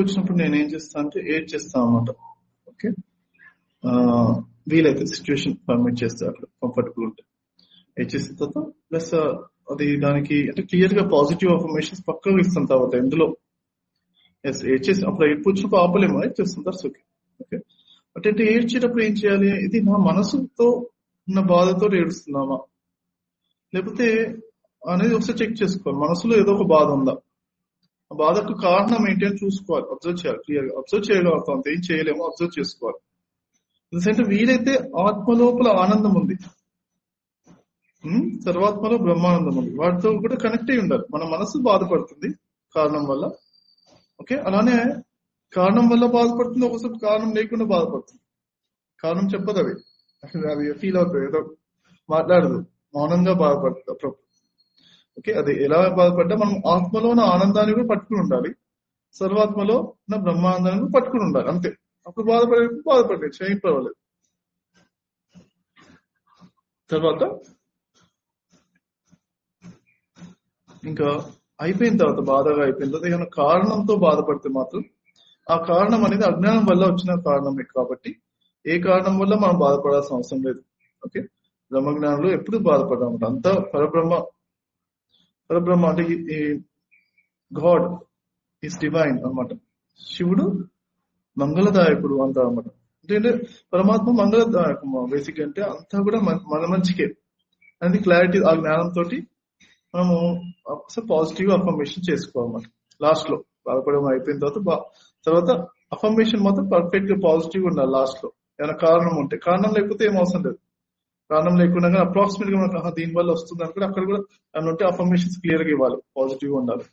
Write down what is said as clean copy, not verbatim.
వచ్చినప్పుడు నేను ఏం చేస్తాను అంటే ఏడ్ చేస్తాను అన్నమాట. ఓకే, వీలైతే సిచ్యువేషన్ పర్మిట్ చేస్తే అట్లా కంఫర్టబుల్ ఉంటే ఏడ్ చేసిన తర్వాత ప్లస్ అది దానికి అంటే క్లియర్ గా పాజిటివ్ అఫర్మేషన్స్ పక్కగా ఇస్తాం తర్వాత ఎందులో ఏడ్ చేసి అప్పుడు ఏడ్ వచ్చినప్పుడు ఆపలేము, ఏడ్ చేస్తాం దట్స్ ఓకే. ఓకే, బట్ అంటే ఏడ్చేటప్పుడు ఏం చేయాలి, ఇది నా మనసుతో ఉన్న బాధతో ఏడుస్తున్నామా లేకపోతే అనేది ఒకసారి చెక్ చేసుకోవాలి. మనసులో ఏదో ఒక బాధ ఉందా, ఆ బాధకు కారణం ఏంటి అని చూసుకోవాలి, అబ్జర్వ్ చేయాలి. క్లియర్ గా అబ్జర్వ్ చేయగలుగుతాం, అంత ఏం చేయలేమో అబ్జర్వ్ చేసుకోవాలి. ఎందుకంటే వీలైతే ఆత్మ లోపల ఆనందం ఉంది, సర్వాత్మలో బ్రహ్మానందం ఉంది, వాటితో కూడా కనెక్ట్ అయి ఉండాలి. మన మనసు బాధపడుతుంది కారణం వల్ల. ఓకే, అలానే కారణం వల్ల బాధపడుతుంది, ఒకసారి కారణం లేకుండా బాధపడుతుంది. కారణం చెప్పదు, అవి అది ఫీల్ అవుతుంది, ఏదో మాట్లాడదు, మౌనంగా బాధపడుతుంది అప్పుడు. ఓకే, అది ఎలా బాధపడ్డా మనం ఆత్మలో ఉన్న ఆనందాన్ని కూడా పట్టుకుని ఉండాలి, సర్వాత్మలో ఉన్న బ్రహ్మానందాన్ని కూడా పట్టుకుని ఉండాలి, అంతే. అప్పుడు బాధపడలేదు, ఏం పర్వాలేదు. తర్వాత ఇంకా అయిపోయిన తర్వాత, బాధగా అయిపోయిన తర్వాత ఏమైనా కారణంతో బాధపడితే మాత్రం ఆ కారణం అనేది అజ్ఞానం వల్ల వచ్చిన కారణమే కాబట్టి ఏ కారణం వల్ల మనం బాధపడాల్సిన అవసరం లేదు. ఓకే, బ్రహ్మజ్ఞానంలో ఎప్పుడు బాధపడాలంట, అంతా పరబ్రహ్మ అంటే ఈ గాడ్ ఈస్ డివైన్ అన్నమాట. శివుడు మంగళదాయకుడు అంటారు అన్నమాట. అంటే పరమాత్మ మంగళదాయకం బేసిక్, అంటే అంతా కూడా మన మంచికే అనేది క్లారిటీ. ఆ జ్ఞానంతో మనము పాజిటివ్ అఫర్మేషన్ చేసుకోవాలన్నమాట. లాస్ట్ లో బాధపడడం అయిపోయిన తర్వాత అఫర్మేషన్ మాత్రం పర్ఫెక్ట్ గా పాజిటివ్ ఉండాలి. లాస్ట్ లో ఏమైనా కారణం ఉంటే, కారణం లేకపోతే ఏం అవసరం లేదు. కారణం లేకుండా అప్రాక్సిమేట్ గా మనకు దీని వల్ల వస్తుంది అని కూడా అక్కడ కూడా ఏమైనా ఉంటే అఫర్మేషన్స్ క్లియర్ గా ఇవ్వాలి, పాజిటివ్ ఉండాలి.